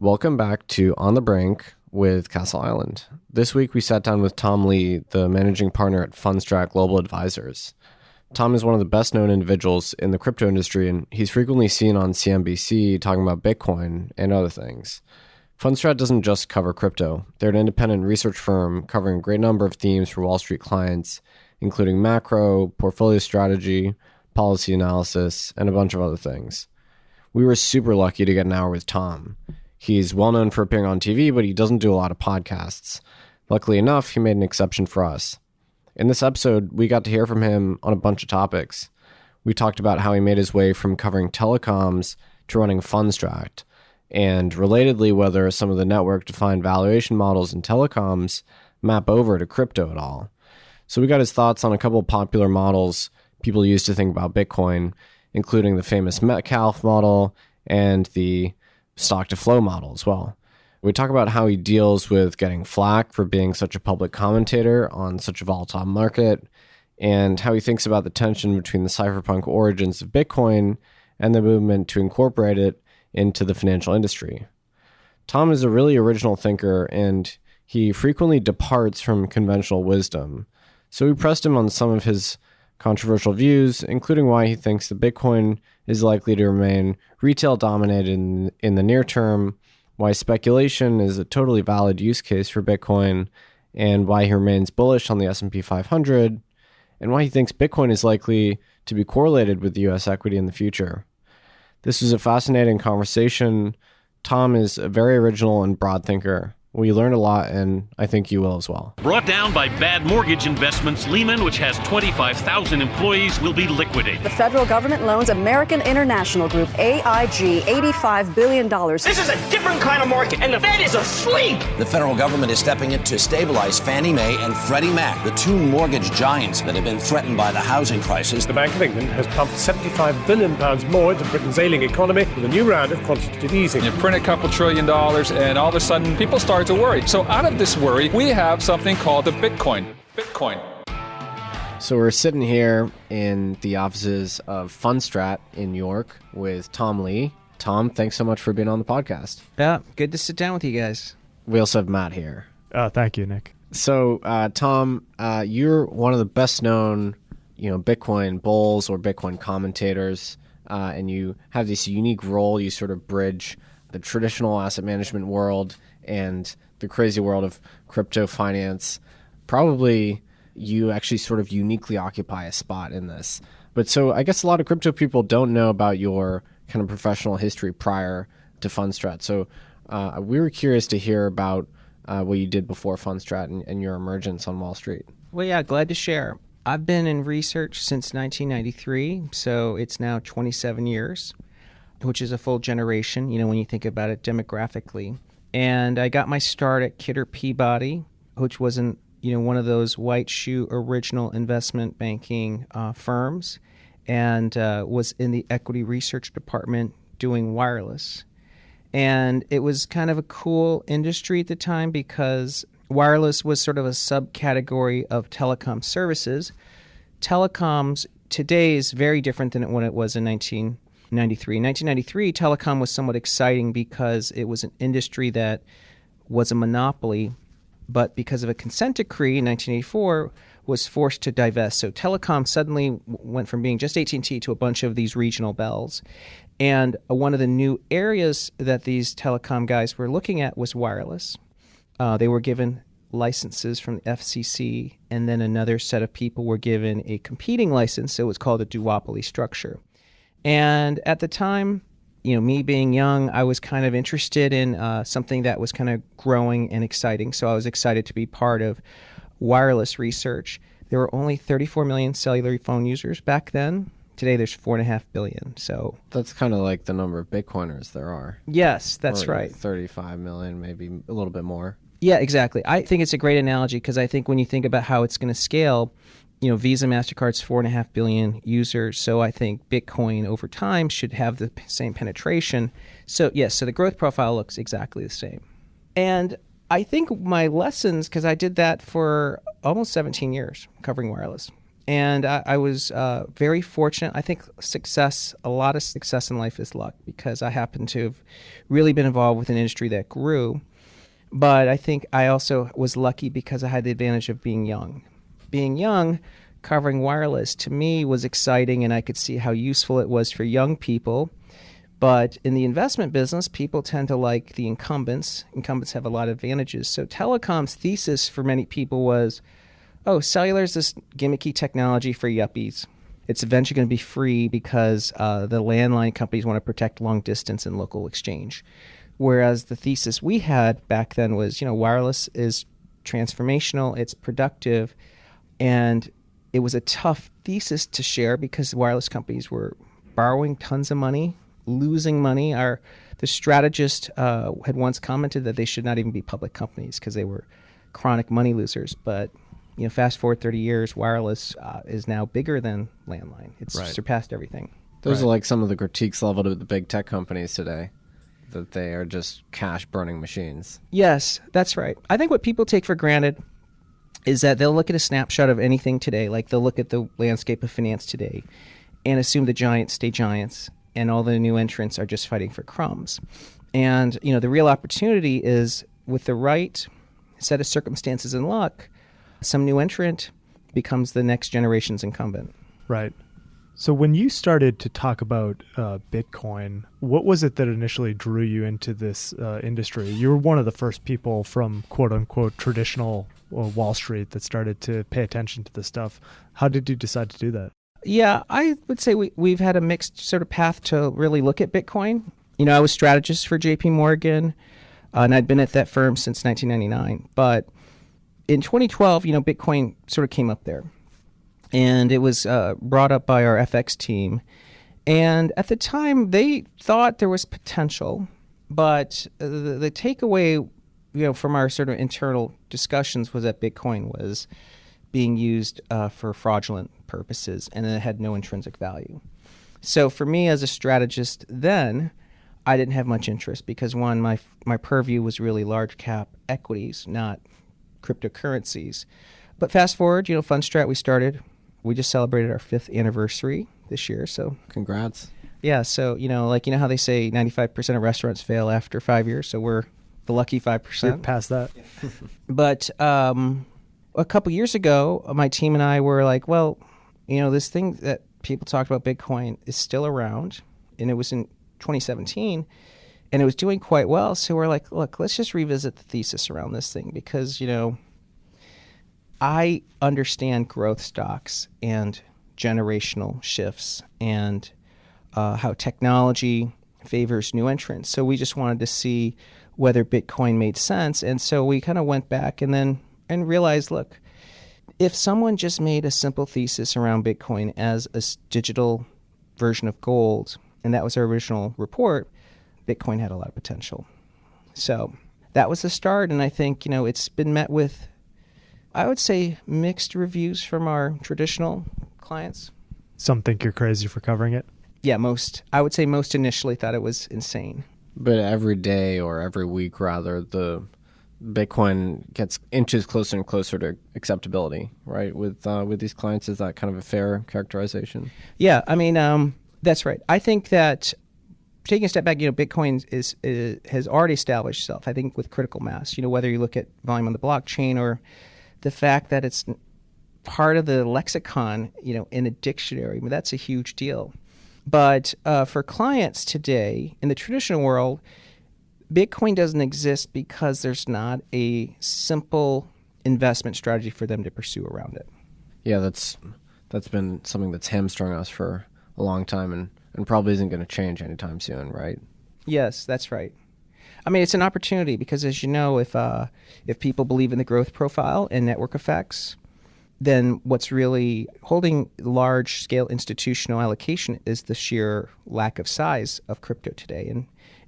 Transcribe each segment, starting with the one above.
Welcome back to On the Brink with Castle Island. This week we sat down with Tom Lee, the managing partner at Fundstrat Global Advisors. Tom is one of the best known individuals in the crypto industry, and he's frequently seen on CNBC talking about Bitcoin and other things. Fundstrat doesn't just cover crypto. They're an independent research firm covering a great number of themes for Wall Street clients, including macro, portfolio strategy, policy analysis, and a bunch of other things. We were super lucky to get an hour with Tom. He's well known for appearing on TV, but he doesn't do a lot of podcasts. Luckily enough, he made an exception for us. In this episode, we got to hear from him on a bunch of topics. We talked about how he made his way from covering telecoms to running Fundstrat, and relatedly, whether some of the network-defined valuation models in telecoms map over to crypto at all. So we got his thoughts on a couple of popular models people use to think about Bitcoin, including the famous Metcalfe model and the stock-to-flow model as well. We talk about how he deals with getting flack for being such a public commentator on such a volatile market, and how he thinks about the tension between the cypherpunk origins of Bitcoin and the movement to incorporate it into the financial industry. Tom is a really original thinker, and he frequently departs from conventional wisdom. So we pressed him on some of his controversial views, including why he thinks that Bitcoin is likely to remain retail dominated in the near term, why speculation is a totally valid use case for Bitcoin, and why he remains bullish on the S&P 500, and why he thinks Bitcoin is likely to be correlated with the U.S. equity in the future. This was a fascinating conversation. Tom is a very original and broad thinker. We learned a lot, and I think you will as well. Brought down by bad mortgage investments, Lehman, which has 25,000 employees, will be liquidated. The federal government loans American International Group, AIG, $85 billion. This is a different kind of market, and the Fed is asleep. The federal government is stepping in to stabilize Fannie Mae and Freddie Mac, the two mortgage giants that have been threatened by the housing crisis. The Bank of England has pumped £75 billion more into Britain's ailing economy with a new round of quantitative easing. You print a couple $1 trillion, and all of a sudden, people start to worry. So out of this worry, we have something called the Bitcoin. So we're sitting here in the offices of Fundstrat in New York with Tom Lee. Tom, thanks so much for being on the podcast. Yeah, good to sit down with you guys. We also have Matt here. Thank you, Nick. So, Tom, you're one of the best known, Bitcoin bulls or Bitcoin commentators, and you have this unique role. You sort of bridge the traditional asset management world and the crazy world of crypto finance. Probably you actually sort of uniquely occupy a spot in this. But so I guess a lot of crypto people don't know about your kind of professional history prior to Fundstrat. So we were curious to hear about what you did before Fundstrat and your emergence on Wall Street. Well, yeah, glad to share. I've been in research since 1993, so it's now 27 years, which is a full generation, when you think about it demographically. And I got my start at Kidder Peabody, which wasn't, one of those white shoe original investment banking firms, and was in the equity research department doing wireless. And it was kind of a cool industry at the time because wireless was sort of a subcategory of telecom services. Telecoms today is very different than when it was in 1993. In 1993, telecom was somewhat exciting because it was an industry that was a monopoly, but because of a consent decree in 1984, was forced to divest. So telecom suddenly went from being just AT&T to a bunch of these regional bells. And one of the new areas that these telecom guys were looking at was wireless. They were given licenses from the FCC, and then another set of people were given a competing license. So it was called a duopoly structure. And at the time, me being young, I was kind of interested in something that was kind of growing and exciting. So I was excited to be part of wireless research. There were only 34 million cellular phone users back then. Today, there's 4.5 billion. So that's kind of like the number of Bitcoiners there are. Yes, that's right. 35 million, maybe a little bit more. Yeah, exactly. I think it's a great analogy because I think when you think about how it's going to scale, Visa, MasterCard's 4.5 billion users. So I think Bitcoin over time should have the same penetration. So yes, so the growth profile looks exactly the same. And I think my lessons, because I did that for almost 17 years covering wireless. And I was very fortunate. I think a lot of success in life is luck, because I happen to have really been involved with an industry that grew. But I think I also was lucky because I had the advantage of being young. Being young, covering wireless, to me was exciting, and I could see how useful it was for young people. But in the investment business, people tend to like the incumbents. Incumbents have a lot of advantages. So telecom's thesis for many people was, oh, cellular is this gimmicky technology for yuppies. It's eventually going to be free because the landline companies want to protect long distance and local exchange. Whereas the thesis we had back then was, wireless is transformational, it's productive, and it was a tough thesis to share because wireless companies were borrowing tons of money, losing money. The strategist had once commented that they should not even be public companies because they were chronic money losers. But fast forward 30 years, wireless is now bigger than landline. It's surpassed everything. Those are like some of the critiques leveled at the big tech companies today, that they are just cash-burning machines. Yes, that's right. I think what people take for granted is that they'll look at a snapshot of anything today, like they'll look at the landscape of finance today, and assume the giants stay giants, and all the new entrants are just fighting for crumbs. And, the real opportunity is with the right set of circumstances and luck, some new entrant becomes the next generation's incumbent. Right. So when you started to talk about Bitcoin, what was it that initially drew you into this industry? You were one of the first people from quote-unquote traditional Wall Street that started to pay attention to this stuff. How did you decide to do that? Yeah, I would say we've had a mixed sort of path to really look at Bitcoin. I was strategist for JP Morgan, and I'd been at that firm since 1999. But in 2012, Bitcoin sort of came up there. And it was brought up by our FX team. And at the time, they thought there was potential. But the takeaway, from our sort of internal discussions was that Bitcoin was being used for fraudulent purposes, and it had no intrinsic value. So for me as a strategist then, I didn't have much interest because, one, my purview was really large cap equities, not cryptocurrencies. But fast forward, Fundstrat, we just celebrated our 5th anniversary this year. So congrats. Yeah. So, how they say 95% of restaurants fail after 5 years. So we're the lucky 5%. You're past that. But a couple years ago, my team and I were like, well, this thing that people talked about, Bitcoin, is still around. And it was in 2017. And it was doing quite well. So we're like, look, let's just revisit the thesis around this thing because, I understand growth stocks and generational shifts and how technology favors new entrants. So we just wanted to see whether Bitcoin made sense. And so we kind of went back and realized, look, if someone just made a simple thesis around Bitcoin as a digital version of gold, and that was our original report, Bitcoin had a lot of potential. So that was the start. And I think, it's been met with, I would say, mixed reviews from our traditional clients. Some think you're crazy for covering it? Yeah, I would say most initially thought it was insane. But every day, or every week rather, the Bitcoin gets inches closer and closer to acceptability, right? With these clients, is that kind of a fair characterization? Yeah, that's right. I think that taking a step back, Bitcoin has already established itself, I think, with critical mass. Whether you look at volume on the blockchain or the fact that it's part of the lexicon, in a dictionary, that's a huge deal. But for clients today, in the traditional world, Bitcoin doesn't exist because there's not a simple investment strategy for them to pursue around it. Yeah, that's been something that's hamstrung us for a long time and probably isn't going to change anytime soon, right? Yes, that's right. It's an opportunity because, as you know, if people believe in the growth profile and network effects, then what's really holding large-scale institutional allocation is the sheer lack of size of crypto today,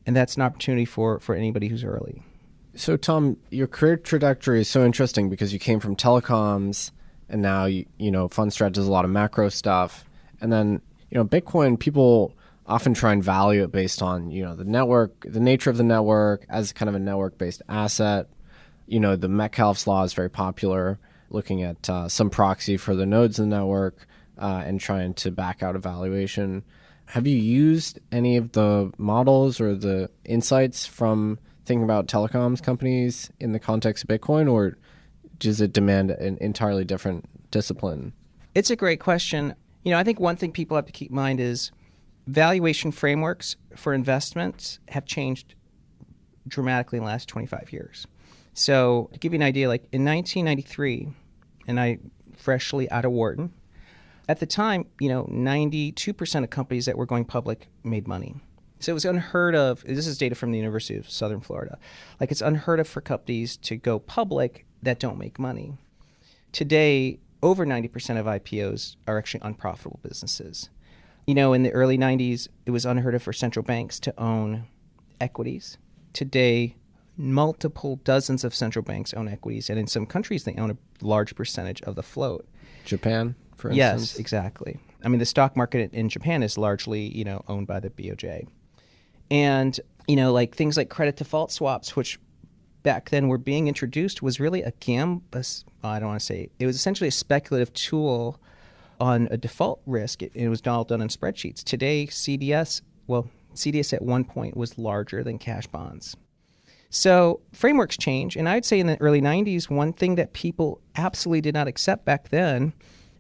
and that's an opportunity for anybody who's early. So, Tom, your career trajectory is so interesting because you came from telecoms, and now Fundstrat does a lot of macro stuff, and then Bitcoin, people often try and value it based on, the network, the nature of the network as kind of a network-based asset. The Metcalfe's law is very popular. looking at some proxy for the nodes in the network and trying to back out a valuation. Have you used any of the models or the insights from thinking about telecoms companies in the context of Bitcoin, or does it demand an entirely different discipline? It's a great question. I think one thing people have to keep in mind is valuation frameworks for investments have changed dramatically in the last 25 years. So to give you an idea, like in 1993, and I freshly out of Wharton, at the time, 92% of companies that were going public made money. So it was unheard of. This is data from the University of Southern Florida. Like, it's unheard of for companies to go public that don't make money. Today, over 90% of IPOs are actually unprofitable businesses. In the early 90s, it was unheard of for central banks to own equities. Today, multiple dozens of central banks own equities, and in some countries, they own a large percentage of the float. Japan, for instance? Yes, exactly. I mean, the stock market in Japan is largely, owned by the BOJ. And, like things like credit default swaps, which back then were being introduced, was really it was essentially a speculative tool on a default risk. It was all done in spreadsheets. Today, CDS at one point was larger than cash bonds. So frameworks change, and I'd say in the early 90s, one thing that people absolutely did not accept back then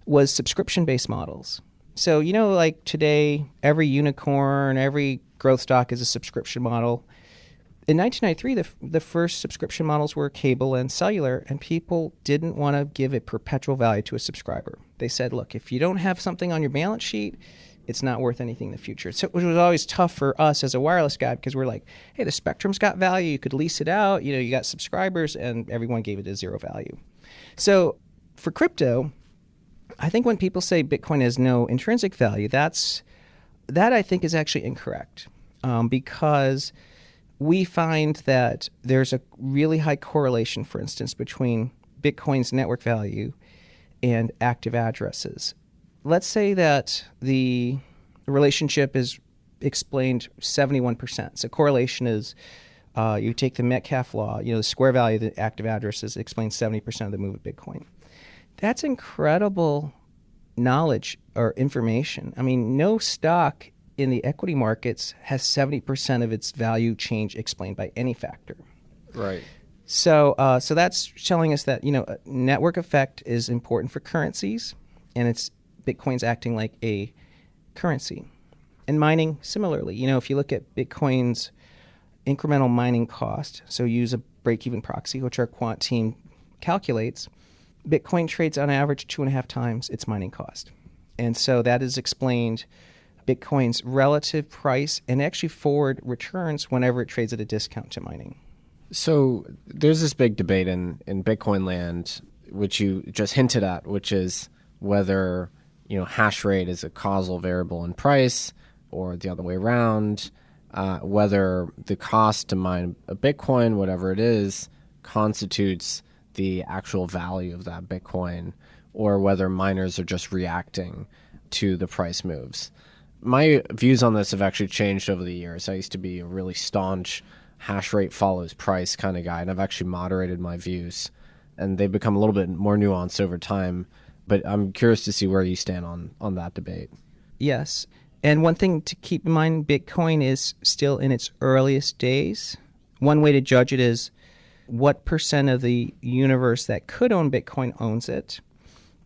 was subscription-based models. So, like today, every unicorn, every growth stock is a subscription model. In 1993, the first subscription models were cable and cellular, and people didn't want to give a perpetual value to a subscriber. They said, look, if you don't have something on your balance sheet, it's not worth anything in the future. So it was always tough for us as a wireless guy because we're like, hey, the spectrum's got value. You could lease it out. You got subscribers, and everyone gave it a zero value. So for crypto, I think when people say Bitcoin has no intrinsic value, that I think is actually incorrect because we find that there's a really high correlation, for instance, between Bitcoin's network value and active addresses. Let's say that the relationship is explained 71%. So correlation is you take the Metcalfe law, the square value of the active addresses explains 70% of the move of Bitcoin. That's incredible knowledge or information. I mean, no stock in the equity markets has 70% of its value change explained by any factor. Right. So that's telling us that, network effect is important for currencies, and Bitcoin's acting like a currency. And mining, similarly, if you look at Bitcoin's incremental mining cost, so use a break-even proxy, which our quant team calculates, Bitcoin trades on average 2.5 times its mining cost. And so that has explained Bitcoin's relative price and actually forward returns whenever it trades at a discount to mining. So there's this big debate in Bitcoin land, which you just hinted at, which is whether hash rate is a causal variable in price or the other way around, whether the cost to mine a Bitcoin, whatever it is, constitutes the actual value of that Bitcoin, or whether miners are just reacting to the price moves. My views on this have actually changed over the years. I used to be a really staunch hash rate follows price kind of guy, and I've actually moderated my views, and they've become a little bit more nuanced over time. But I'm curious to see where you stand on that debate. Yes. And one thing to keep in mind, Bitcoin is still in its earliest days. One way to judge it is what percent of the universe that could own Bitcoin owns it.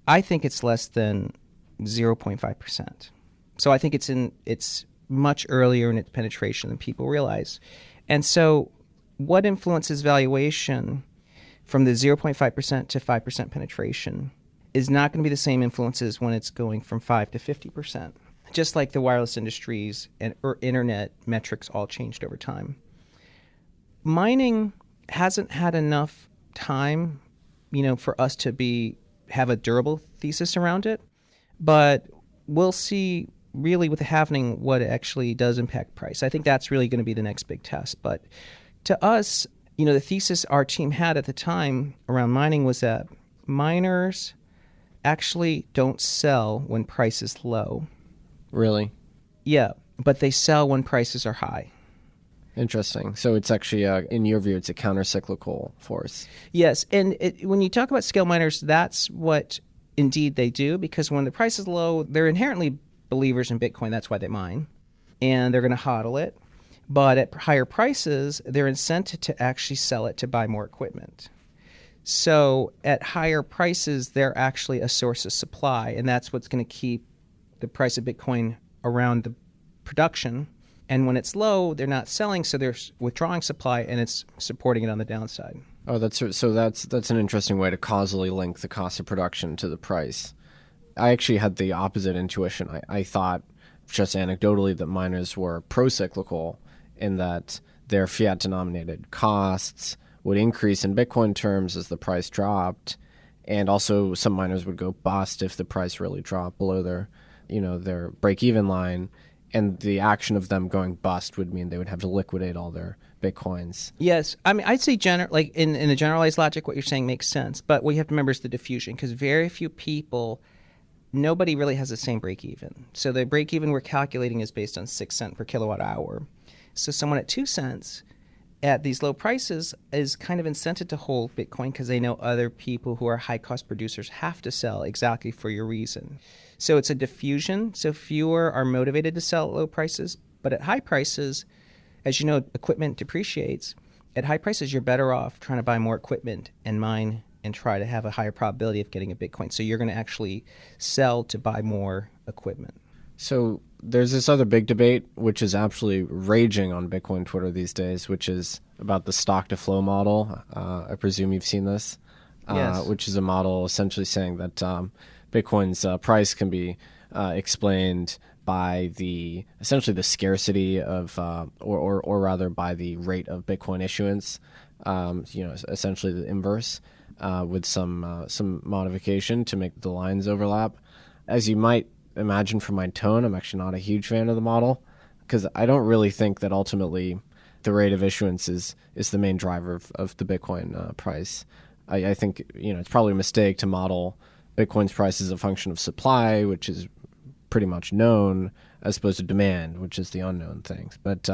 I think it's less than 0.5%. So I think it's much earlier in its penetration than people realize. And so what influences valuation from the 0.5% to 5% penetration is not going to be the same influences when it's going from 5 to 50%. Just like the wireless industries or internet metrics all changed over time. Mining hasn't had enough time, for us to have a durable thesis around it, but we'll see really with the halvening what actually does impact price. I think that's really going to be the next big test. But to us, the thesis our team had at the time around mining was that miners actually don't sell when price is low. Really? Yeah, but they sell when prices are high. Interesting. So it's actually, in your view, it's a counter-cyclical force. Yes, and when you talk about scale miners, that's what indeed they do, because when the price is low, they're inherently believers in Bitcoin. That's why they mine, and they're going to hodl it. But at higher prices, they're incented to actually sell it to buy more equipment. So at higher prices, they're actually a source of supply, and that's what's going to keep the price of Bitcoin around the production. And when it's low, they're not selling, so they're withdrawing supply, and it's supporting it on the downside. Oh, that's an interesting way to causally link the cost of production to the price. I actually had the opposite intuition. I thought, just anecdotally, that miners were pro-cyclical in that their fiat-denominated costs would increase in Bitcoin terms as the price dropped, and also some miners would go bust if the price really dropped below their break-even line. And the action of them going bust would mean they would have to liquidate all their Bitcoins. Yes. I mean, I'd say like in the generalized logic, what you're saying makes sense. But what you have to remember is the diffusion, because very few people, nobody really has the same break-even. So the break-even we're calculating is based on 6 cents per kilowatt hour. So someone at 2 cents at these low prices is kind of incented to hold Bitcoin because they know other people who are high-cost producers have to sell exactly for your reason. So it's a diffusion. So fewer are motivated to sell at low prices. But at high prices, as you know, equipment depreciates. At high prices, you're better off trying to buy more equipment and mine and try to have a higher probability of getting a Bitcoin. So you're going to actually sell to buy more equipment. So there's this other big debate, which is absolutely raging on Bitcoin Twitter these days, which is about the stock-to-flow model. I presume you've seen this, yes. Which is a model essentially saying that Bitcoin's price can be explained by essentially the scarcity of, or rather by the rate of Bitcoin issuance. Essentially the inverse, with some modification to make the lines overlap. As you might imagine from my tone, I'm actually not a huge fan of the model, because I don't really think that ultimately the rate of issuance is the main driver of the Bitcoin price. I think it's probably a mistake to model Bitcoin's price as a function of supply, which is pretty much known, as opposed to demand, which is the unknown things. But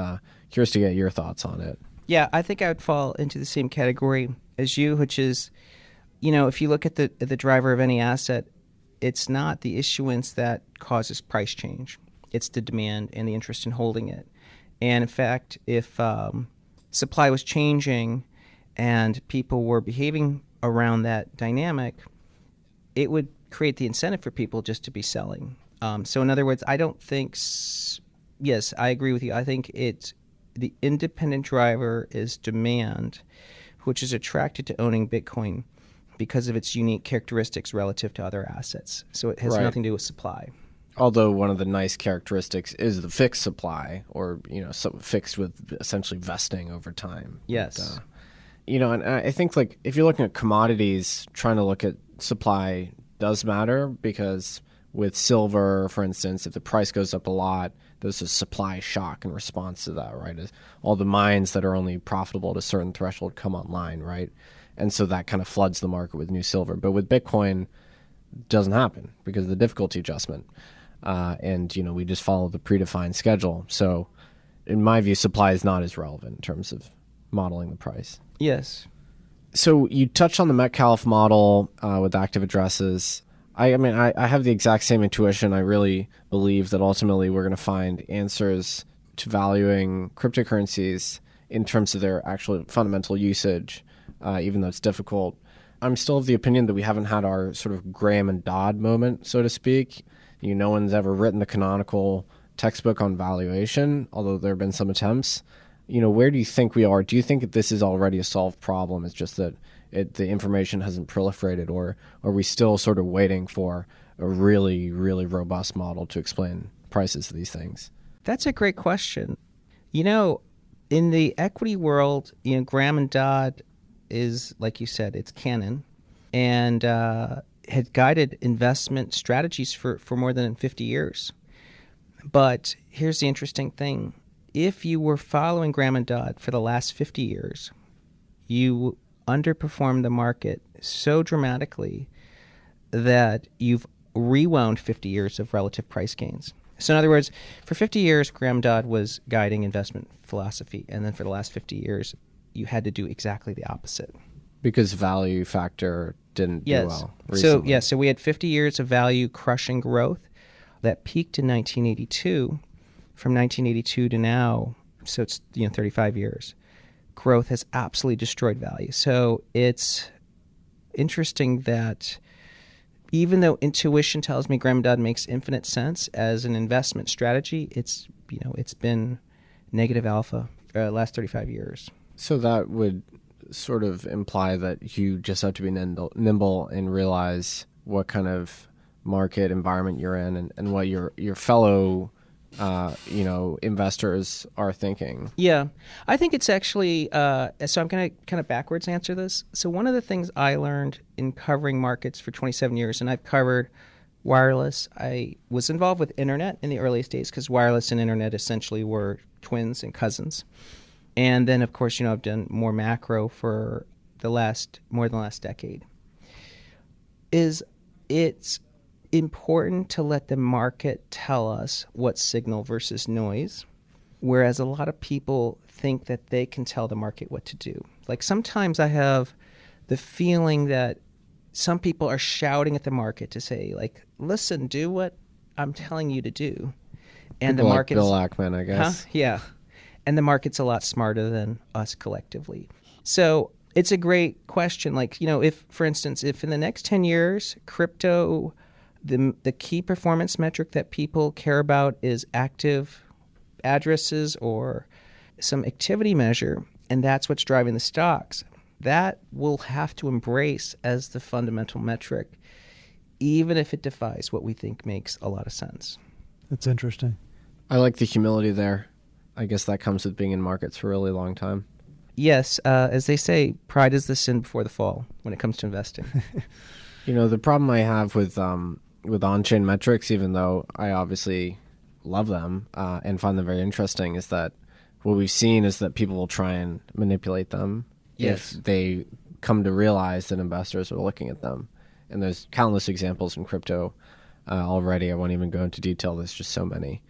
curious to get your thoughts on it. Yeah, I think I would fall into the same category as you, which is, if you look at the driver of any asset, it's not the issuance that causes price change. It's the demand and the interest in holding it. And in fact, if supply was changing and people were behaving around that dynamic, it would create the incentive for people just to be selling. So in other words, I don't think, yes, I agree with you. I think the independent driver is demand, which is attracted to owning Bitcoin because of its unique characteristics relative to other assets. So it has nothing to do with supply. Although one of the nice characteristics is the fixed supply, or fixed with essentially vesting over time. Yes. And I think if you're looking at commodities, trying to look at supply does matter, because with silver, for instance, if the price goes up a lot, there's a supply shock in response to that, right? All the mines that are only profitable at a certain threshold come online, right? And so that kind of floods the market with new silver. But with Bitcoin, it doesn't happen because of the difficulty adjustment. And we just follow the predefined schedule. So in my view, supply is not as relevant in terms of modeling the price. Yes. So you touched on the Metcalfe model with active addresses. I have the exact same intuition. I really believe that ultimately we're going to find answers to valuing cryptocurrencies in terms of their actual fundamental usage, even though it's difficult. I'm still of the opinion that we haven't had our sort of Graham and Dodd moment, so to speak. No one's ever written the canonical textbook on valuation, although there have been some attempts. Where do you think we are? Do you think that this is already a solved problem? It's just that the information hasn't proliferated, or are we still sort of waiting for a really, really robust model to explain prices of these things? That's a great question. In the equity world, Graham and Dodd is, like you said, it's canon, and had guided investment strategies for more than 50 years. But here's the interesting thing. If you were following Graham and Dodd for the last 50 years, you underperformed the market so dramatically that you've rewound 50 years of relative price gains. So in other words, for 50 years, Graham Dodd was guiding investment philosophy. And then for the last 50 years, you had to do exactly the opposite. Because value factor didn't do well recently. So we had 50 years of value crushing growth that peaked in 1982. From 1982 to now, so it's 35 years, growth has absolutely destroyed value. So it's interesting that even though intuition tells me Graham Dodd makes infinite sense as an investment strategy, it's been negative alpha last 35 years. So that would sort of imply that you just have to be nimble and realize what kind of market environment you're in and what your fellow investors are thinking. Yeah, I think it's actually, so I'm going to kind of backwards answer this. So one of the things I learned in covering markets for 27 years, and I've covered wireless. I was involved with internet in the earliest days because wireless and internet essentially were twins and cousins. And then, of course, I've done more macro for more than the last decade. It's important to let the market tell us what's signal versus noise, whereas a lot of people think that they can tell the market what to do. Like sometimes I have the feeling that some people are shouting at the market to say, like, listen, do what I'm telling you to do. And people the market, like Bill Ackman, I guess. Huh? Yeah. And the market's a lot smarter than us collectively. So it's a great question. Like, if, for instance, if in the next 10 years, crypto, the key performance metric that people care about is active addresses or some activity measure, and that's what's driving the stocks, that we'll have to embrace as the fundamental metric, even if it defies what we think makes a lot of sense. That's interesting. I like the humility there. I guess that comes with being in markets for a really long time. Yes, as they say, pride is the sin before the fall when it comes to investing. The problem I have with on-chain metrics, even though I obviously love them and find them very interesting, is that what we've seen is that people will try and manipulate them if they come to realize that investors are looking at them. And there's countless examples in crypto already. I won't even go into detail. There's just so many.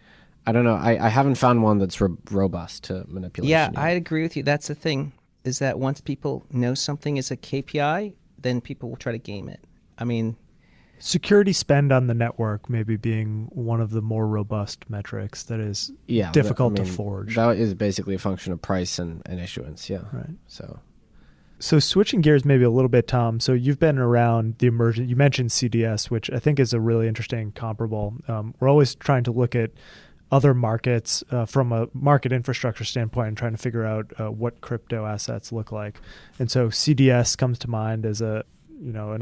I don't know. I haven't found one that's robust to manipulation. Yeah, yet. I agree with you. That's the thing, is that once people know something is a KPI, then people will try to game it. I mean, security spend on the network maybe being one of the more robust metrics that is difficult to forge. That is basically a function of price and issuance. Yeah. Right. So switching gears maybe a little bit, Tom. So you've been around the emergent. You mentioned CDS, which I think is a really interesting comparable. We're always trying to look at other markets from a market infrastructure standpoint and trying to figure out what crypto assets look like. And so CDS comes to mind as an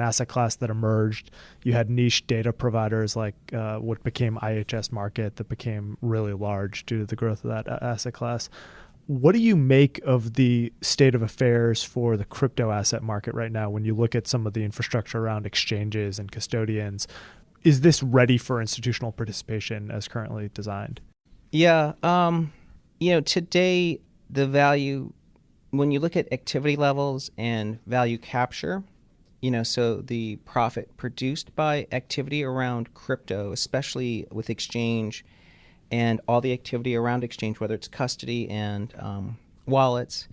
asset class that emerged. You had niche data providers like what became IHS Markit that became really large due to the growth of that asset class. What do you make of the state of affairs for the crypto asset market right now when you look at some of the infrastructure around exchanges and custodians? Is this ready for institutional participation as currently designed? Yeah. Today, the value, when you look at activity levels and value capture, so the profit produced by activity around crypto, especially with exchange and all the activity around exchange, whether it's custody and wallets,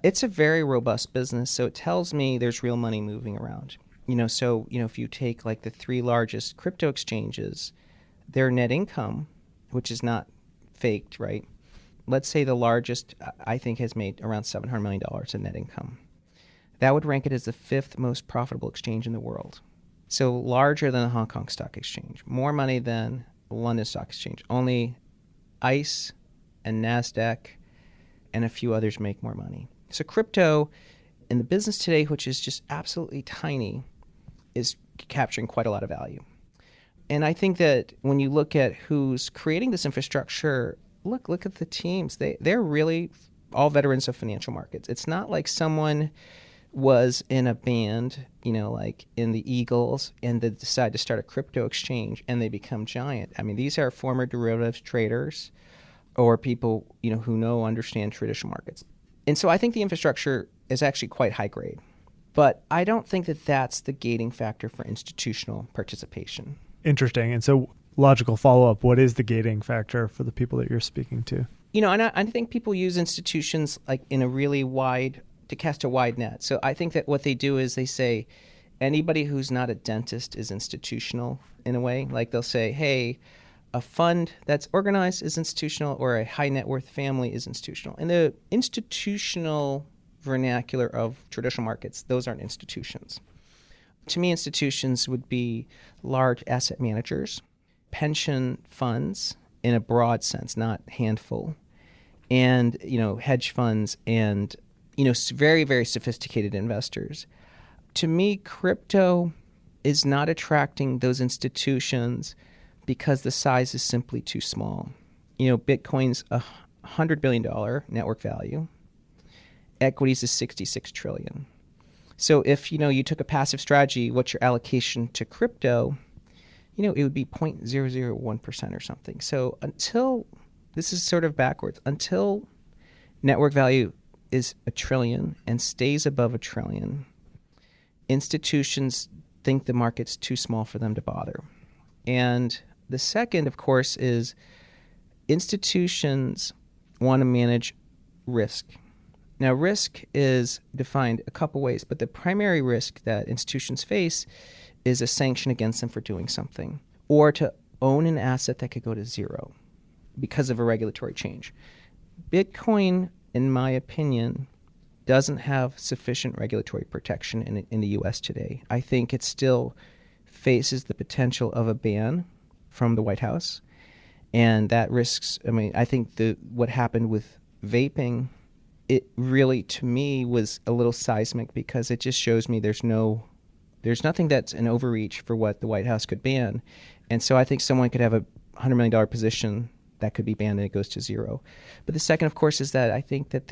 it's a very robust business. So it tells me there's real money moving around. If you take like the 3 largest crypto exchanges, their net income, which is not faked, right? Let's say the largest, I think, has made around $700 million in net income. That would rank it as the 5th most profitable exchange in the world. So larger than the Hong Kong Stock Exchange, more money than the London Stock Exchange. Only ICE and NASDAQ and a few others make more money. So crypto in the business today, which is just absolutely tiny, is capturing quite a lot of value. And I think that when you look at who's creating this infrastructure, look at the teams. They're really all veterans of financial markets. It's not like someone was in a band, like in the Eagles, and they decide to start a crypto exchange and they become giant. I mean, these are former derivatives traders or people, who understand traditional markets. And so I think the infrastructure is actually quite high grade. But I don't think that that's the gating factor for institutional participation. Interesting. And so logical follow-up, what is the gating factor for the people that you're speaking to? And I think people use institutions like in a really to cast a wide net. So I think that what they do is they say anybody who's not a dentist is institutional in a way. Like they'll say, hey, a fund that's organized is institutional, or a high net worth family is institutional. In the institutional vernacular of traditional markets, those aren't institutions. To me, institutions would be large asset managers, pension funds in a broad sense, not handful, and hedge funds and very, very sophisticated investors. To me, crypto is not attracting those institutions because the size is simply too small. Bitcoin's $100 billion network value. Equities is $66 trillion. So if you took a passive strategy, what's your allocation to crypto? It would be 0.001% or something. So this is sort of backwards, until network value is $1 trillion and stays above $1 trillion, institutions think the market's too small for them to bother. And the second, of course, is institutions want to manage risk. Now, risk is defined a couple ways, but the primary risk that institutions face is a sanction against them for doing something, or to own an asset that could go to zero because of a regulatory change. Bitcoin, in my opinion, doesn't have sufficient regulatory protection in the U.S. today. I think it still faces the potential of a ban from the White House, and that risks, I think what happened with vaping, it really, to me, was a little seismic, because it just shows me there's nothing that's an overreach for what the White House could ban. And so I think someone could have a $100 million position that could be banned and it goes to zero. But the second, of course, is that I think that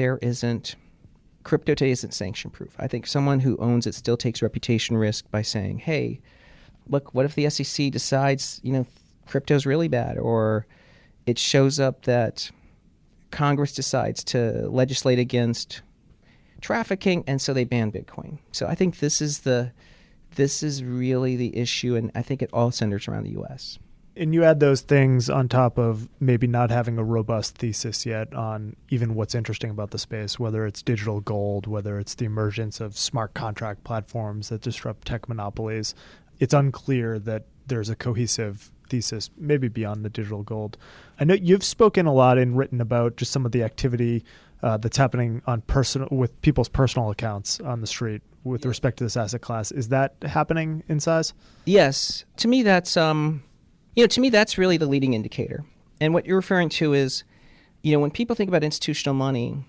crypto today isn't sanction proof. I think someone who owns it still takes reputation risk by saying, hey, look, what if the SEC decides, crypto's really bad, or it shows up that Congress decides to legislate against trafficking, and so they ban Bitcoin. So I think this is really the issue, and I think it all centers around the U.S. And you add those things on top of maybe not having a robust thesis yet on even what's interesting about the space, whether it's digital gold, whether it's the emergence of smart contract platforms that disrupt tech monopolies. It's unclear that there's a cohesive thesis, maybe beyond the digital gold. I know you've spoken a lot and written about just some of the activity that's happening with people's personal accounts on the street with respect to this asset class. Is that happening in size? Yes. To me, that's really the leading indicator. And what you're referring to is, when people think about institutional money,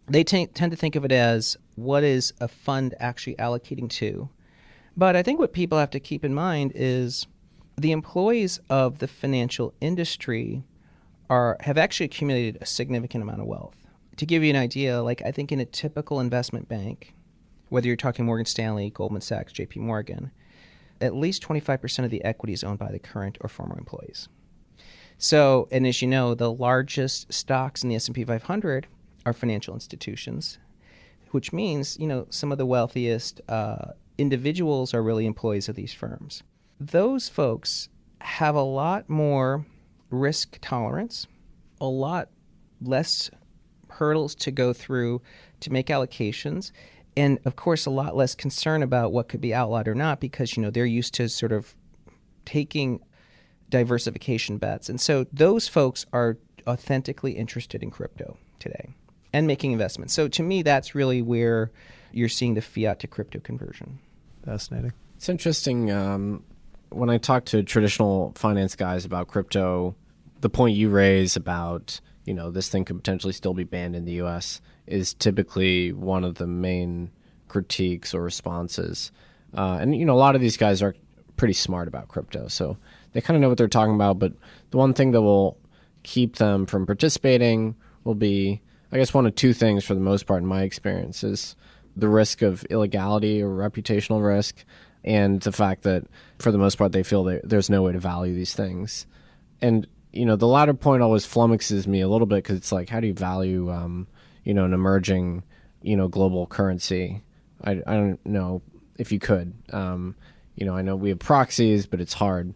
they tend to think of it as what is a fund actually allocating to. But I think what people have to keep in mind is the employees of the financial industry have actually accumulated a significant amount of wealth. To give you an idea, I think in a typical investment bank, whether you're talking Morgan Stanley, Goldman Sachs, JP Morgan, at least 25% of the equity is owned by the current or former employees. So, and as you know, the largest stocks in the S&P 500 are financial institutions, which means, some of the wealthiest individuals are really employees of these firms. Those folks have a lot more risk tolerance, a lot less hurdles to go through to make allocations, and of course a lot less concern about what could be outlawed or not, because they're used to sort of taking diversification bets. And so those folks are authentically interested in crypto today and making investments. So to me, that's really where you're seeing the fiat to crypto conversion. Fascinating. It's interesting. When I talk to traditional finance guys about crypto, the point you raise about, this thing could potentially still be banned in the U.S. is typically one of the main critiques or responses. And a lot of these guys are pretty smart about crypto, so they kind of know what they're talking about. But the one thing that will keep them from participating will be, I guess, one of two things for the most part in my experience, is the risk of illegality or reputational risk, and the fact that for the most part they feel that there's no way to value these things. And the latter point always flummoxes me a little bit, because it's like, how do you value an emerging global currency? I don't know if you could. I know we have proxies, but it's hard.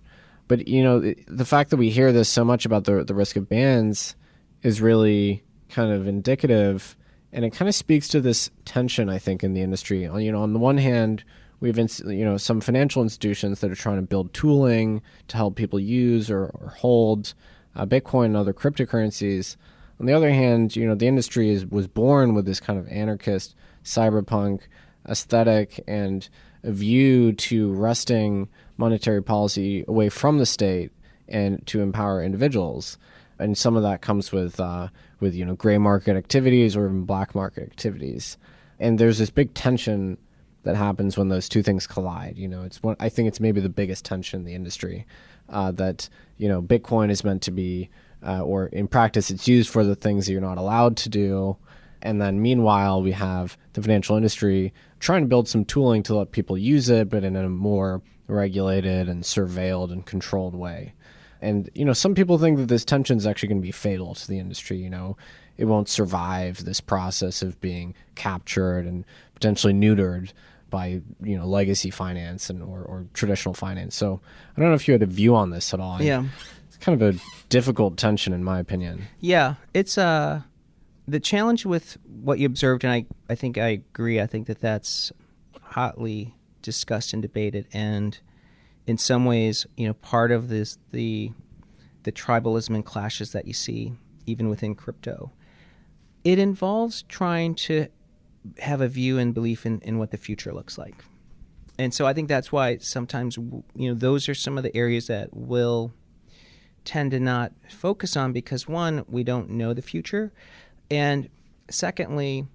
But, the fact that we hear this so much about the risk of bans is really kind of indicative, and it kind of speaks to this tension, I think, in the industry. On the one hand, we have some financial institutions that are trying to build tooling to help people use or hold Bitcoin and other cryptocurrencies. On the other hand, the industry was born with this kind of anarchist cyberpunk aesthetic and a view to wresting monetary policy away from the state and to empower individuals. And some of that comes with gray market activities or even black market activities. And there's this big tension that happens when those two things collide. I think it's maybe the biggest tension in the industry, that Bitcoin is meant to be, or in practice it's used for the things that you're not allowed to do. And then meanwhile, we have the financial industry trying to build some tooling to let people use it, but in a more regulated and surveilled and controlled way. And, some people think that this tension is actually going to be fatal to the industry. It won't survive this process of being captured and potentially neutered by, legacy finance or traditional finance. So I don't know if you had a view on this at all. Yeah. It's kind of a difficult tension, in my opinion. Yeah. It's the challenge with what you observed, and I think I agree. I think that's hotly discussed and debated, and in some ways, part of this the tribalism and clashes that you see even within crypto. It involves trying to have a view and belief in what the future looks like. And so I think that's why sometimes, those are some of the areas that we'll tend to not focus on because, one, we don't know the future. And secondly,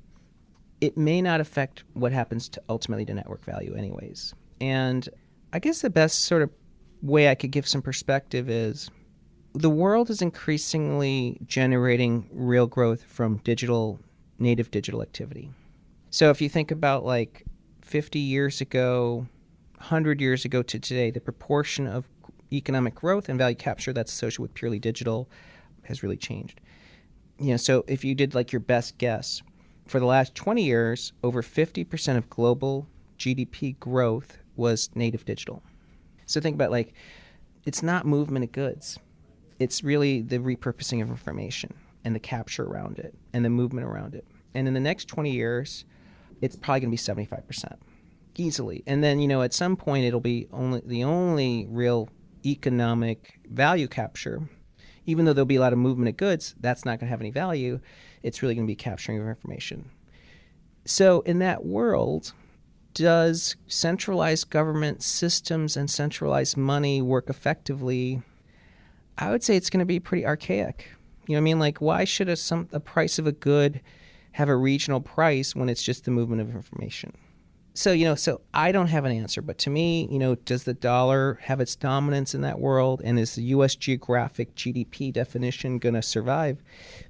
it may not affect what happens to ultimately to network value anyways. And I guess the best sort of way I could give some perspective is the world is increasingly generating real growth from native digital activity. So if you think about 50 years ago, 100 years ago to today, the proportion of economic growth and value capture that's associated with purely digital has really changed. So if you did your best guess, for the last 20 years, over 50% of global GDP growth was native digital. So think about it's not movement of goods. It's really the repurposing of information and the capture around it and the movement around it. And in the next 20 years, it's probably going to be 75% easily. And then, at some point, it'll be the only real economic value capture. Even though there'll be a lot of movement of goods, that's not going to have any value. It's really going to be capturing of information. So in that world, does centralized government systems and centralized money work effectively? I would say it's going to be pretty archaic. Why should a price of a good have a regional price when it's just the movement of information? So I don't have an answer, but to me, does the dollar have its dominance in that world? And is the U.S. geographic GDP definition going to survive?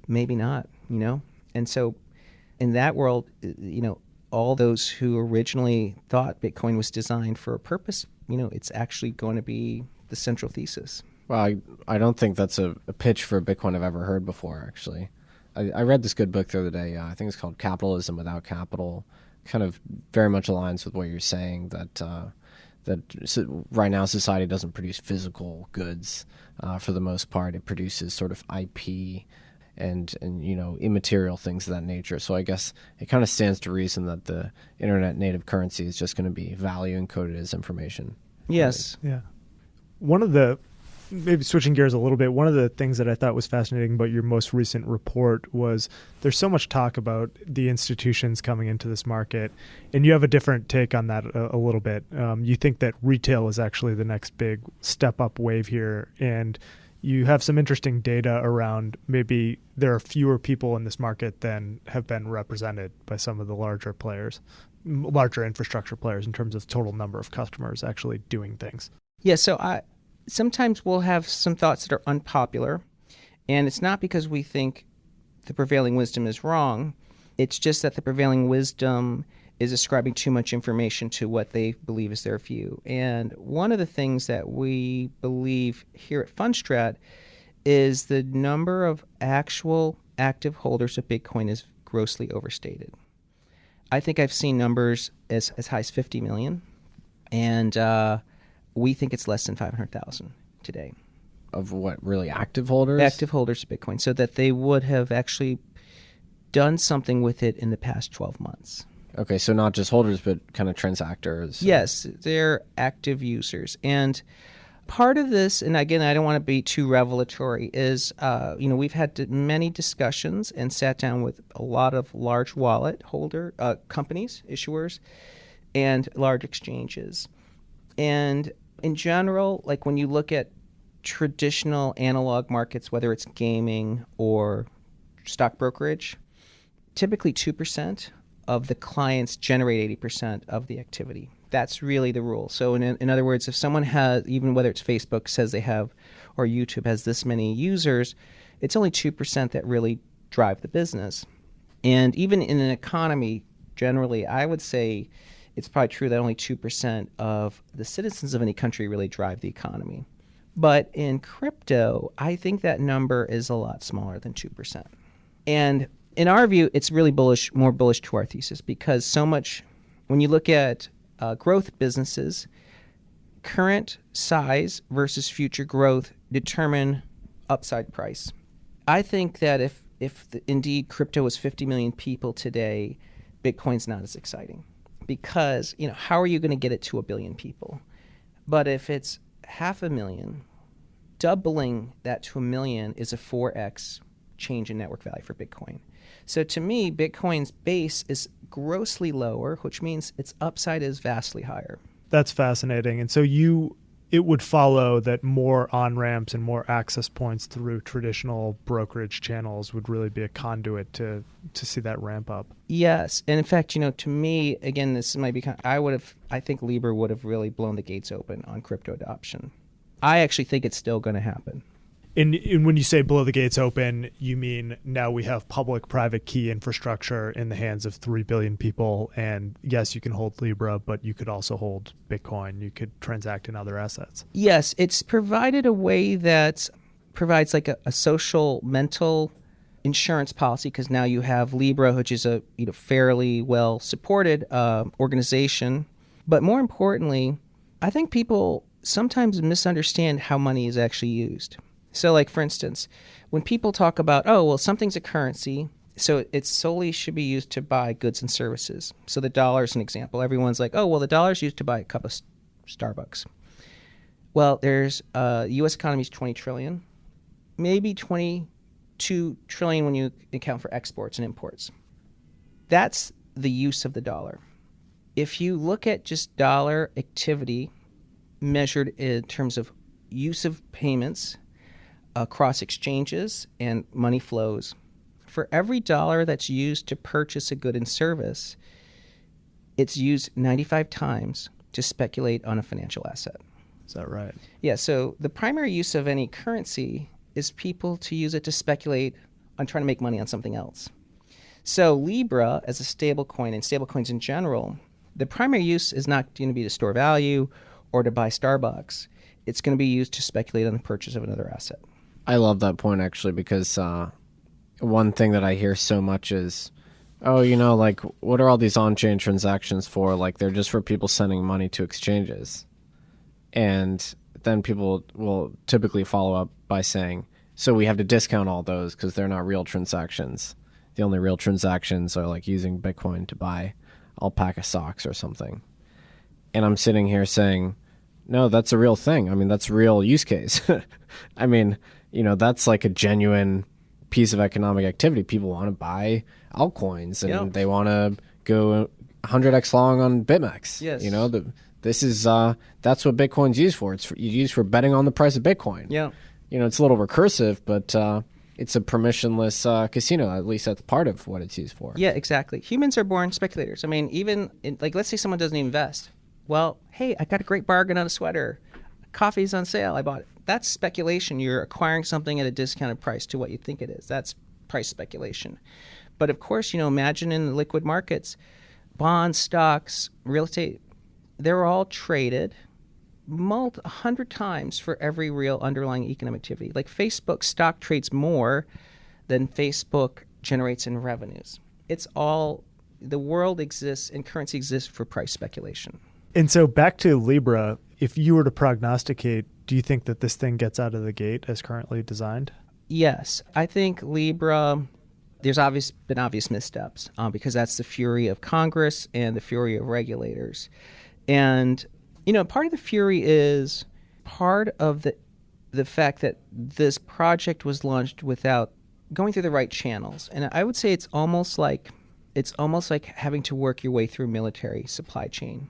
Maybe not, And so in that world, all those who originally thought Bitcoin was designed for a purpose, it's actually going to be the central thesis. Well, I don't think that's a pitch for Bitcoin I've ever heard before, actually. I read this good book the other day. I think it's called Capitalism Without Capital. Kind of very much aligns with what you're saying, that right now society doesn't produce physical goods for the most part. It produces sort of IP and immaterial things of that nature. So I guess it kind of stands to reason that the internet native currency is just going to be value encoded as information. Yes. Right? Yeah. Maybe switching gears a little bit, one of the things that I thought was fascinating about your most recent report was there's so much talk about the institutions coming into this market, and you have a different take on that a little bit. You think that retail is actually the next big step-up wave here, and you have some interesting data around maybe there are fewer people in this market than have been represented by some of the larger infrastructure players in terms of total number of customers actually doing things. Yeah, so sometimes we'll have some thoughts that are unpopular, and it's not because we think the prevailing wisdom is wrong. It's just that the prevailing wisdom is ascribing too much information to what they believe is their view. And one of the things that we believe here at Fundstrat is the number of actual active holders of Bitcoin is grossly overstated. I think I've seen numbers as high as 50 million, and we think it's less than 500,000 today. Of what, really active holders? Active holders of Bitcoin, so that they would have actually done something with it in the past 12 months. Okay, so not just holders, but kind of transactors. Yes, they're active users. And part of this, and again, I don't want to be too revelatory, is, we've had many discussions and sat down with a lot of large wallet holder companies, issuers, and large exchanges. And in general, like when you look at traditional analog markets, whether it's gaming or stock brokerage, typically 2% of the clients generate 80% of the activity. That's really the rule. So in other words, if someone has, even whether it's Facebook says they have, or YouTube has this many users, it's only 2% that really drive the business. And even in an economy, generally, I would say it's probably true that only 2% of the citizens of any country really drive the economy. But in crypto, I think that number is a lot smaller than 2%. And in our view, it's really bullish, more bullish to our thesis, because so much, when you look at growth businesses, current size versus future growth determine upside price. I think that if indeed crypto was 50 million people today, Bitcoin's not as exciting, because how are you going to get it to 1 billion people? But if it's 500,000, doubling that to 1 million is a 4x change in network value for Bitcoin. So to me, Bitcoin's base is grossly lower, which means its upside is vastly higher. That's fascinating. And so it would follow that more on-ramps and more access points through traditional brokerage channels would really be a conduit to see that ramp up. Yes. And in fact, to me, again, this might be I think Libra would have really blown the gates open on crypto adoption. I actually think it's still going to happen. And when you say blow the gates open, you mean now we have public-private key infrastructure in the hands of 3 billion people, and yes, you can hold Libra, but you could also hold Bitcoin. You could transact in other assets. Yes, it's provided a way that provides like a social, mental insurance policy, because now you have Libra, which is a fairly well-supported organization. But more importantly, I think people sometimes misunderstand how money is actually used. So like, for instance, when people talk about, something's a currency, so it solely should be used to buy goods and services. So the dollar is an example. Everyone's like, the dollar's used to buy a cup of Starbucks. Well, there's U.S. economy is 20 trillion, maybe 22 trillion when you account for exports and imports. That's the use of the dollar. If you look at just dollar activity measured in terms of use of payments across exchanges and money flows, for every dollar that's used to purchase a good and service, it's used 95 times to speculate on a financial asset. Is that right? Yeah, so the primary use of any currency is people to use it to speculate on trying to make money on something else. So Libra, as a stable coin, and stable coins in general, the primary use is not going to be to store value or to buy Starbucks. It's going to be used to speculate on the purchase of another asset. I love that point, actually, because one thing that I hear so much is, what are all these on-chain transactions for? Like, they're just for people sending money to exchanges. And then people will typically follow up by saying, so we have to discount all those because they're not real transactions. The only real transactions are like using Bitcoin to buy a pack of socks or something. And I'm sitting here saying, no, that's a real thing. I mean, that's a real use case. I mean, that's like a genuine piece of economic activity. People want to buy altcoins and they want to go 100x long on BitMEX. Yes. This is that's what Bitcoin's used for. It's used for betting on the price of Bitcoin. Yeah. It's a little recursive, but it's a permissionless casino. At least that's part of what it's used for. Yeah, exactly. Humans are born speculators. I mean, even let's say someone doesn't invest. Well, hey, I got a great bargain on a sweater. Coffee's on sale. I bought it. That's speculation. You're acquiring something at a discounted price to what you think it is. That's price speculation. But of course, imagine in the liquid markets, bonds, stocks, real estate, they're all traded 100 times for every real underlying economic activity. Like Facebook stock trades more than Facebook generates in revenues. It's all, the world exists and currency exists for price speculation. And so back to Libra, If you were to prognosticate, do you think that this thing gets out of the gate as currently designed? Yes. I think Libra, there's been obvious missteps because that's the fury of Congress and the fury of regulators. And, part of the fury is part of the fact that this project was launched without going through the right channels. And I would say it's almost like having to work your way through military supply chain.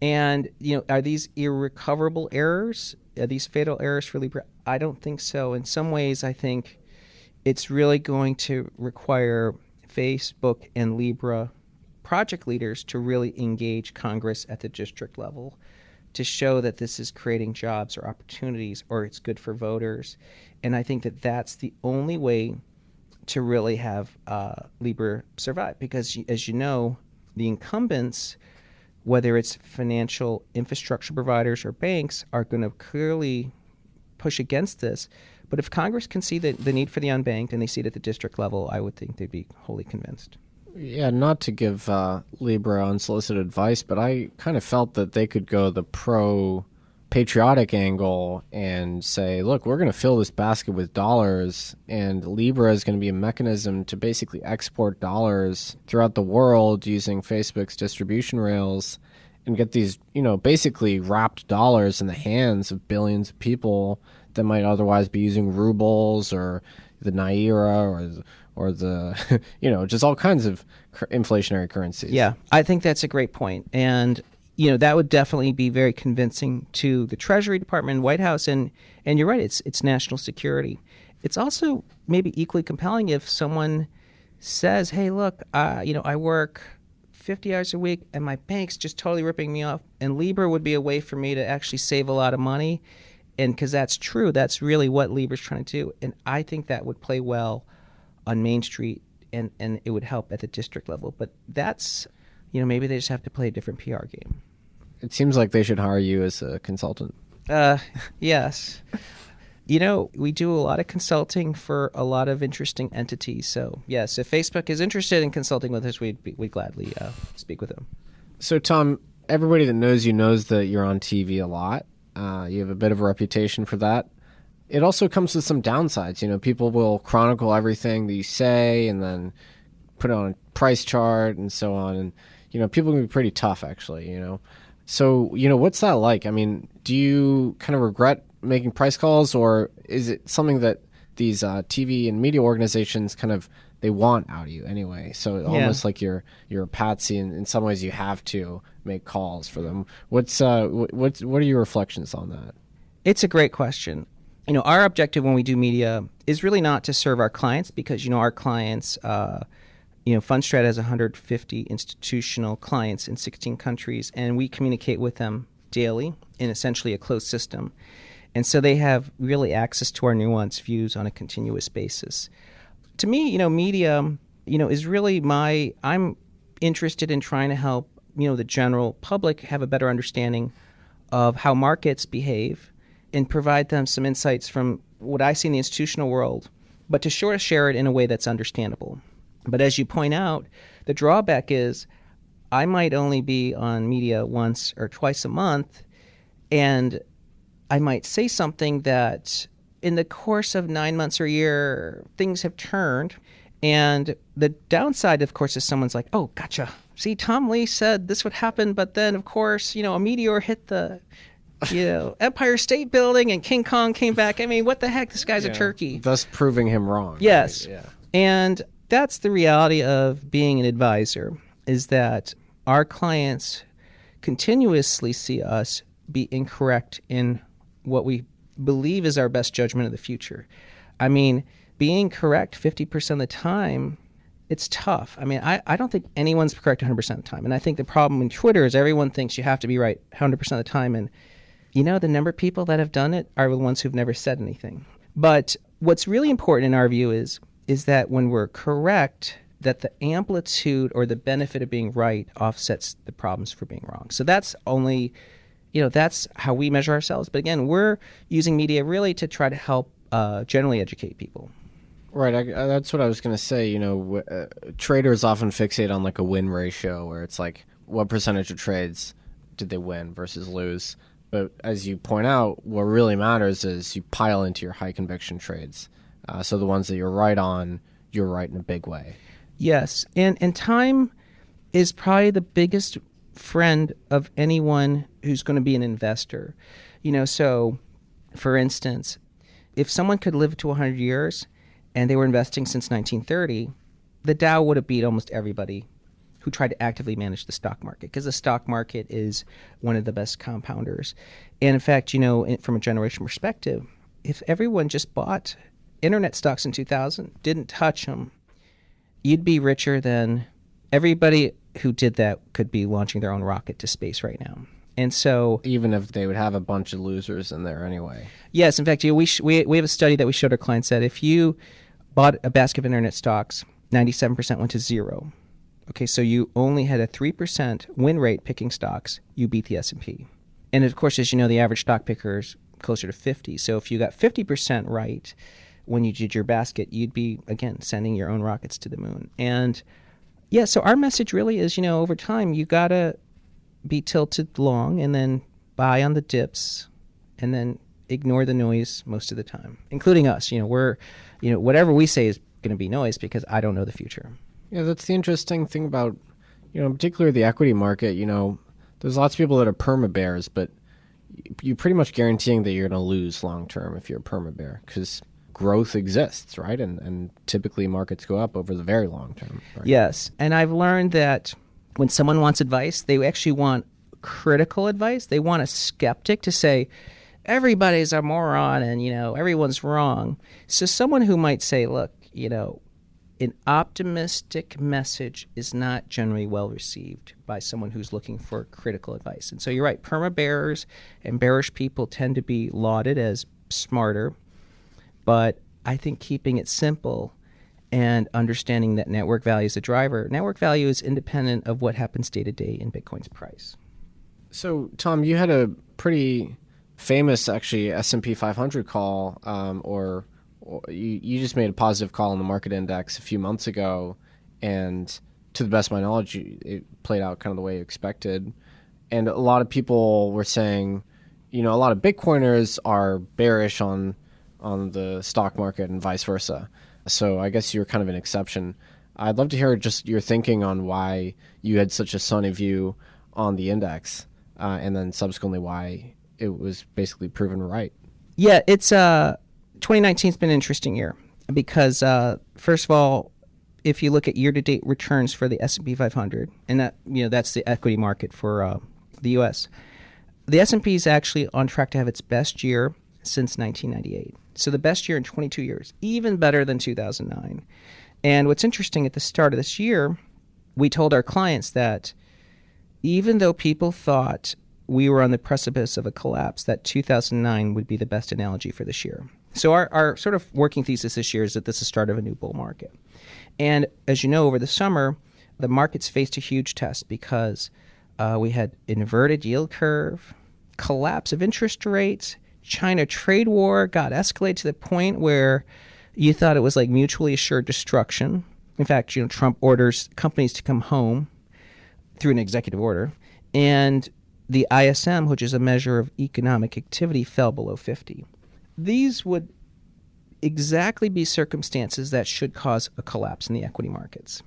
And, are these irrecoverable errors? Are these fatal errors for Libra? I don't think so. In some ways, I think it's really going to require Facebook and Libra project leaders to really engage Congress at the district level to show that this is creating jobs or opportunities or it's good for voters. And I think that that's the only way to really have Libra survive. Because, as you know, the incumbents, whether it's financial infrastructure providers or banks, are going to clearly push against this. But if Congress can see the need for the unbanked and they see it at the district level, I would think they'd be wholly convinced. Yeah, not to give Libra unsolicited advice, but I kind of felt that they could go the pro-patriotic angle and say, look, we're going to fill this basket with dollars, and Libra is going to be a mechanism to basically export dollars throughout the world using Facebook's distribution rails and get these, basically wrapped dollars in the hands of billions of people that might otherwise be using rubles or the Naira or the, just all kinds of inflationary currencies. Yeah, I think that's a great point. And, that would definitely be very convincing to the Treasury Department and White House. And you're right, it's national security. It's also maybe equally compelling if someone says, hey, look, I work 50 hours a week and my bank's just totally ripping me off. And Libra would be a way for me to actually save a lot of money. And because that's true, that's really what Libra's trying to do. And I think that would play well on Main Street and it would help at the district level. But that's, maybe they just have to play a different PR game. It seems like they should hire you as a consultant. Yes. We do a lot of consulting for a lot of interesting entities. So, yes, if Facebook is interested in consulting with us, we'd gladly speak with them. So, Tom, everybody that knows you knows that you're on TV a lot. You have a bit of a reputation for that. It also comes with some downsides. People will chronicle everything that you say and then put it on a price chart and so on. And, people can be pretty tough, actually, So, what's that like? I mean, do you kind of regret making price calls, or is it something that these TV and media organizations kind of, they want out of you anyway? So almost like you're a patsy, and in some ways you have to make calls for them. What are your reflections on that? It's a great question. Our objective when we do media is really not to serve our clients because, our clients, Fundstrat has 150 institutional clients in 16 countries, and we communicate with them daily in essentially a closed system. And so they have really access to our nuanced views on a continuous basis. To me, media, is really I'm interested in trying to help, the general public have a better understanding of how markets behave and provide them some insights from what I see in the institutional world, but to share it in a way that's understandable. But as you point out, the drawback is I might only be on media once or twice a month, and I might say something that in the course of 9 months or a year, things have turned. And the downside, of course, is someone's like, oh, gotcha. See, Tom Lee said this would happen, but then, of course, a meteor hit the Empire State Building and King Kong came back. I mean, what the heck? This guy's a turkey. Thus proving him wrong. Yes. Right? Yeah. And that's the reality of being an advisor, is that our clients continuously see us be incorrect in what we believe is our best judgment of the future. I mean, being correct 50% of the time, it's tough. I mean, I don't think anyone's correct 100% of the time. And I think the problem in Twitter is everyone thinks you have to be right 100% of the time. And, the number of people that have done it are the ones who've never said anything. But what's really important in our view is that when we're correct, that the amplitude or the benefit of being right offsets the problems for being wrong. So that's only, that's how we measure ourselves. But again, we're using media really to try to help generally educate people. Right. That's what I was going to say. Traders often fixate on like a win ratio where it's like what percentage of trades did they win versus lose. But as you point out, what really matters is you pile into your high conviction trades. So the ones that you're right on, you're right in a big way. Yes. And time is probably the biggest friend of anyone who's going to be an investor. So for instance, if someone could live to 100 years and they were investing since 1930, the Dow would have beat almost everybody who tried to actively manage the stock market, because the stock market is one of the best compounders. And in fact, from a generation perspective, if everyone just bought internet stocks in 2000, didn't touch them, you'd be richer than everybody who did that could be launching their own rocket to space right now. And so, even if they would have a bunch of losers in there anyway. Yes, in fact, we have a study that we showed our clients that if you bought a basket of internet stocks, 97% went to zero. Okay, so you only had a 3% win rate picking stocks. You beat the S&P. And of course, as you know, the average stock picker is closer to 50. So if you got 50% right when you did your basket, you'd be, again, sending your own rockets to the moon. And yeah, so our message really is, over time, you got to be tilted long and then buy on the dips and then ignore the noise most of the time, including us. We're, whatever we say is going to be noise because I don't know the future. Yeah, that's the interesting thing about, particularly the equity market. There's lots of people that are perma bears, but you're pretty much guaranteeing that you're going to lose long term if you're a perma bear, because growth exists, right? And typically markets go up over the very long term. Right? Yes, and I've learned that when someone wants advice, they actually want critical advice. They want a skeptic to say, everybody's a moron and, everyone's wrong. So someone who might say, look, an optimistic message is not generally well received by someone who's looking for critical advice. And so you're right, perma bears and bearish people tend to be lauded as smarter, but I think keeping it simple and understanding that network value is a driver. Network value is independent of what happens day to day in Bitcoin's price. So, Tom, you had a pretty famous, actually, S&P 500 call, or you just made a positive call on the market index a few months ago, and to the best of my knowledge, it played out kind of the way you expected. And a lot of people were saying, a lot of Bitcoiners are bearish on the stock market and vice versa. So I guess you're kind of an exception. I'd love to hear just your thinking on why you had such a sunny view on the index, and then subsequently why it was basically proven right. Yeah, it's 2019's been an interesting year because, first of all, if you look at year-to-date returns for the S&P 500, and that that's the equity market for the U.S., the S&P is actually on track to have its best year since 1998. So the best year in 22 years, even better than 2009. And what's interesting, at the start of this year, we told our clients that even though people thought we were on the precipice of a collapse, that 2009 would be the best analogy for this year. So our sort of working thesis this year is that this is the start of a new bull market. And as you know, over the summer, the markets faced a huge test because we had inverted yield curve, collapse of interest rates, China trade war got escalated to the point where you thought it was like mutually assured destruction. In fact, Trump orders companies to come home through an executive order. And the ISM, which is a measure of economic activity, fell below 50. These would exactly be circumstances that should cause a collapse in the equity markets.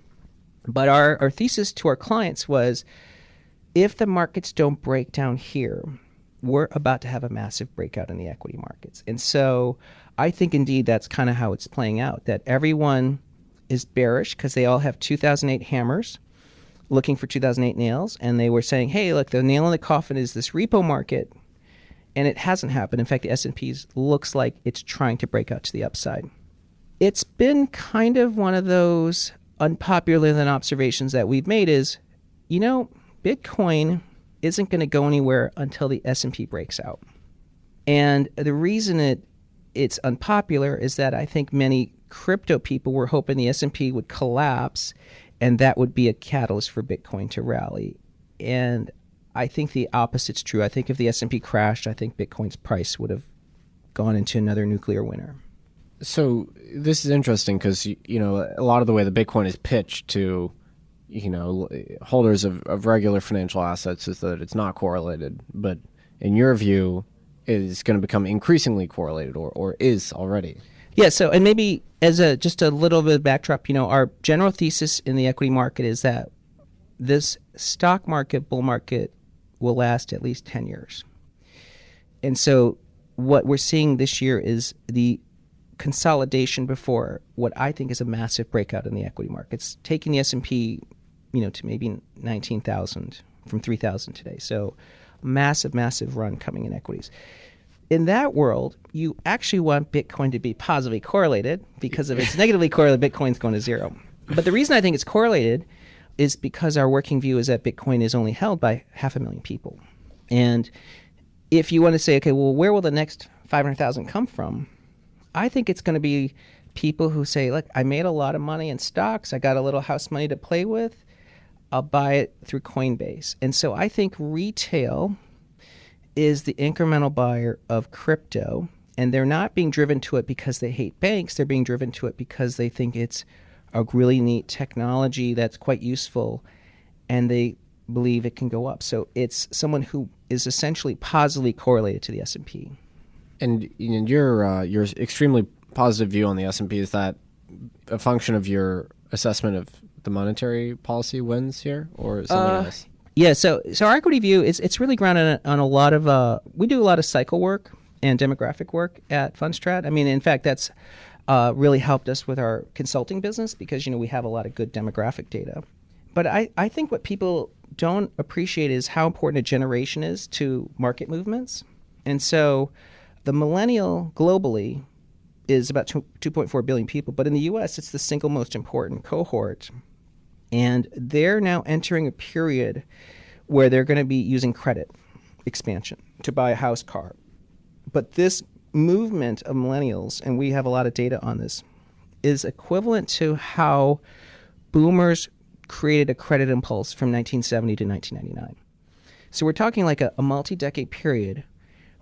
But our thesis to our clients was, if the markets don't break down here, we're about to have a massive breakout in the equity markets. And so I think indeed that's kind of how it's playing out, that everyone is bearish because they all have 2008 hammers looking for 2008 nails. And they were saying, hey, look, the nail in the coffin is this repo market. And it hasn't happened. In fact, the S&P looks like it's trying to break out to the upside. It's been kind of one of those unpopular than observations that we've made is, Bitcoin isn't going to go anywhere until the S&P breaks out. And the reason it's unpopular is that I think many crypto people were hoping the S&P would collapse and that would be a catalyst for Bitcoin to rally. And I think the opposite's true. I think if the S&P crashed, I think Bitcoin's price would have gone into another nuclear winter. So this is interesting because, a lot of the way the Bitcoin is pitched to holders of regular financial assets is that it's not correlated. But in your view, is going to become increasingly correlated or is already. Yeah, so, and maybe as just a little bit of backdrop, our general thesis in the equity market is that this stock market, bull market, will last at least 10 years. And so what we're seeing this year is the consolidation before what I think is a massive breakout in the equity markets, taking the S&P, to maybe 19,000 from 3,000 today. So massive, massive run coming in equities. In that world, you actually want Bitcoin to be positively correlated, because if it's negatively correlated, Bitcoin's going to zero. But the reason I think it's correlated is because our working view is that Bitcoin is only held by 500,000 people. And if you want to say, okay, well, where will the next 500,000 come from? I think it's going to be people who say, look, I made a lot of money in stocks. I got a little house money to play with. I'll buy it through Coinbase. And so I think retail is the incremental buyer of crypto, and they're not being driven to it because they hate banks. They're being driven to it because they think it's a really neat technology that's quite useful, and they believe it can go up. So it's someone who is essentially positively correlated to the S&P. And your extremely positive view on the S&P, is that a function of your assessment of the monetary policy wins here, or something else? Yeah, so our equity view it's really grounded on a lot of we do a lot of cycle work and demographic work at Fundstrat. I mean, in fact, that's really helped us with our consulting business because we have a lot of good demographic data. But I think what people don't appreciate is how important a generation is to market movements. And so the millennial globally is about 2.4 billion people, but in the U.S. it's the single most important cohort. And they're now entering a period where they're going to be using credit expansion to buy a house, car. But this movement of millennials, and we have a lot of data on this, is equivalent to how boomers created a credit impulse from 1970 to 1999. So we're talking like a multi-decade period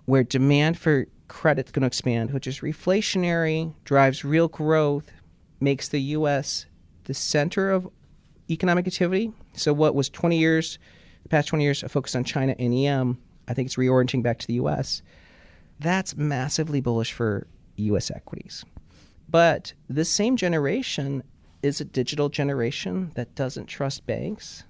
where demand for credit's going to expand, which is reflationary, drives real growth, makes the U.S. the center of economic activity. So what was the past 20 years, a focus on China and EM, I think it's reorienting back to the U.S. That's massively bullish for U.S. equities. But this same generation is a digital generation that doesn't trust banks.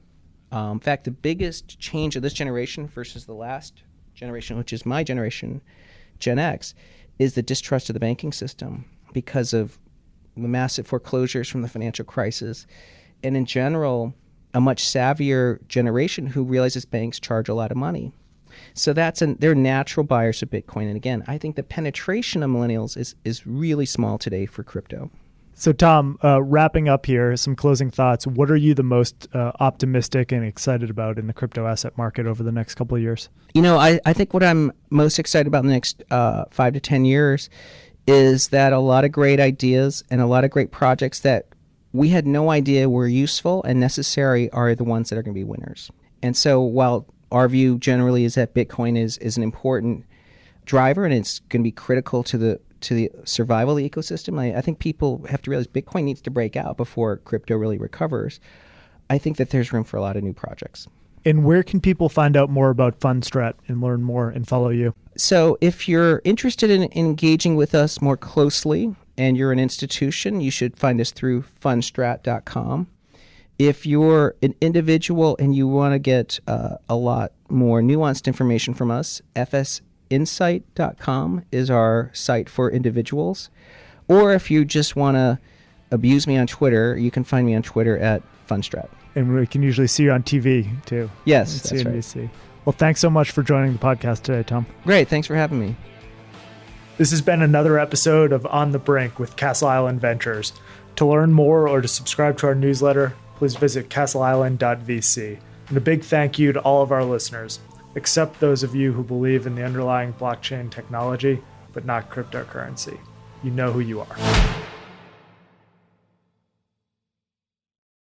In fact, the biggest change of this generation versus the last generation, which is my generation, Gen X, is the distrust of the banking system because of the massive foreclosures from the financial crisis. And in general, a much savvier generation who realizes banks charge a lot of money. So they're natural buyers of Bitcoin. And again, I think the penetration of millennials is really small today for crypto. So Tom, wrapping up here, some closing thoughts. What are you the most optimistic and excited about in the crypto asset market over the next couple of years? I think what I'm most excited about in the next 5 to 10 years is that a lot of great ideas and a lot of great projects that we had no idea were useful and necessary are the ones that are going to be winners. And so while our view generally is that Bitcoin is an important driver and it's going to be critical to the survival of the ecosystem, I think people have to realize Bitcoin needs to break out before crypto really recovers. I think that there's room for a lot of new projects. And where can people find out more about Fundstrat and learn more and follow you? So if you're interested in engaging with us more closely and you're an institution, you should find us through fundstrat.com. If you're an individual and you want to get a lot more nuanced information from us, fsinsight.com is our site for individuals. Or if you just want to abuse me on Twitter, you can find me on Twitter at Fundstrat. And we can usually see you on TV, too. Yes, that's CNBC. right. Well, thanks so much for joining the podcast today, Tom. Great. Thanks for having me. This has been another episode of On the Brink with Castle Island Ventures. To learn more or to subscribe to our newsletter, please visit castleisland.vc. And a big thank you to all of our listeners, except those of you who believe in the underlying blockchain technology, but not cryptocurrency. You know who you are.